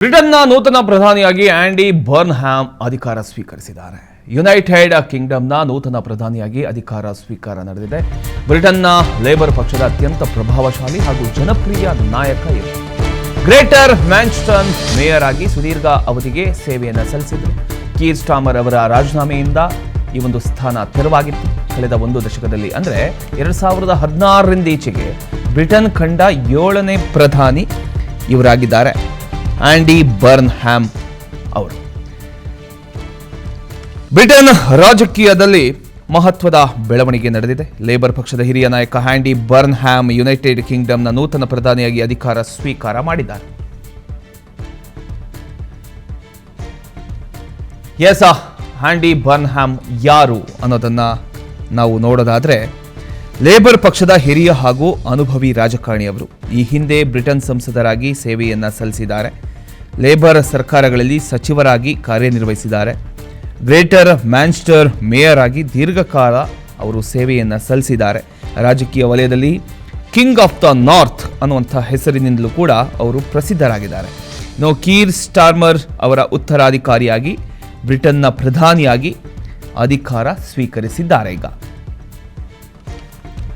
ಬ್ರಿಟನ್ನ ನೂತನ ಪ್ರಧಾನಿಯಾಗಿ ಆಂಡಿ ಬರ್ನ್ಹ್ಯಾಮ್ ಅಧಿಕಾರ ಸ್ವೀಕರಿಸಿದ್ದಾರೆ. ಯುನೈಟೆಡ್ ಕಿಂಗ್ಡಮ್ನ ನೂತನ ಪ್ರಧಾನಿಯಾಗಿ ಅಧಿಕಾರ ಸ್ವೀಕಾರ ನಡೆದಿದೆ. ಬ್ರಿಟನ್ನ ಲೇಬರ್ ಪಕ್ಷದ ಅತ್ಯಂತ ಪ್ರಭಾವಶಾಲಿ ಹಾಗೂ ಜನಪ್ರಿಯ ನಾಯಕ ಇವರು. ಗ್ರೇಟರ್ ಮ್ಯಾಂಚೆಸ್ಟರ್ ಮೇಯರ್ ಆಗಿ ಸುದೀರ್ಘ ಅವಧಿಗೆ ಸೇವೆಯನ್ನು ಸಲ್ಲಿಸಿದರು. ಕೀರ್ ಸ್ಟಾರ್ಮರ್ ಅವರ ರಾಜೀನಾಮೆಯಿಂದ ಈ ಒಂದು ಸ್ಥಾನ ತೆರವಾಗಿತ್ತು. ಕಳೆದ ಒಂದು ದಶಕದಲ್ಲಿ ಅಂದರೆ 2016ರಿಂದ ಈಚೆಗೆ ಬ್ರಿಟನ್ ಕಂಡ 7ನೇ ಪ್ರಧಾನಿ ಇವರಾಗಿದ್ದಾರೆ ಆಂಡಿ ಬರ್ನ್ಹ್ಯಾಮ್ ಅವರು. ಬ್ರಿಟನ್ ರಾಜಕೀಯದಲ್ಲಿ ಮಹತ್ವದ ಬೆಳವಣಿಗೆ ನಡೆದಿದೆ. ಲೇಬರ್ ಪಕ್ಷದ ಹಿರಿಯ ನಾಯಕ ಆಂಡಿ ಬರ್ನ್ಹ್ಯಾಮ್ ಯುನೈಟೆಡ್ ಕಿಂಗ್ಡಮ್ನ ನೂತನ ಪ್ರಧಾನಿಯಾಗಿ ಅಧಿಕಾರ ಸ್ವೀಕಾರ ಮಾಡಿದ್ದಾರೆ. ಆಂಡಿ ಬರ್ನ್ಹ್ಯಾಮ್ ಯಾರು ಅನ್ನೋದನ್ನ ನಾವು ನೋಡೋದಾದ್ರೆ, ಲೇಬರ್ ಪಕ್ಷದ ಹಿರಿಯ ಹಾಗೂ ಅನುಭವಿ ರಾಜಕಾರಣಿಯವರು. ಈ ಹಿಂದೆ ಬ್ರಿಟನ್ ಸಂಸದರಾಗಿ ಸೇವೆಯನ್ನ ಸಲ್ಲಿಸಿದ್ದಾರೆ. ಲೇಬರ್ ಸರ್ಕಾರಗಳಲ್ಲಿ ಸಚಿವರಾಗಿ ಕಾರ್ಯನಿರ್ವಹಿಸಿದ್ದಾರೆ. ಗ್ರೇಟರ್ ಮ್ಯಾಂಚೆಸ್ಟರ್ ಮೇಯರ್ ಆಗಿ ದೀರ್ಘಕಾಲ ಅವರು ಸೇವೆಯನ್ನು ಸಲ್ಲಿಸಿದ್ದಾರೆ. ರಾಜಕೀಯ ವಲಯದಲ್ಲಿ ಕಿಂಗ್ ಆಫ್ ದ ನಾರ್ತ್ ಅನ್ನುವಂಥ ಹೆಸರಿನಿಂದಲೂ ಕೂಡ ಅವರು ಪ್ರಸಿದ್ಧರಾಗಿದ್ದಾರೆ. ಇನ್ನು ಕೀರ್ ಸ್ಟಾರ್ಮರ್ ಅವರ ಉತ್ತರಾಧಿಕಾರಿಯಾಗಿ ಬ್ರಿಟನ್ನ ಪ್ರಧಾನಿಯಾಗಿ ಅಧಿಕಾರ ಸ್ವೀಕರಿಸಿದ್ದಾರೆ. ಈಗ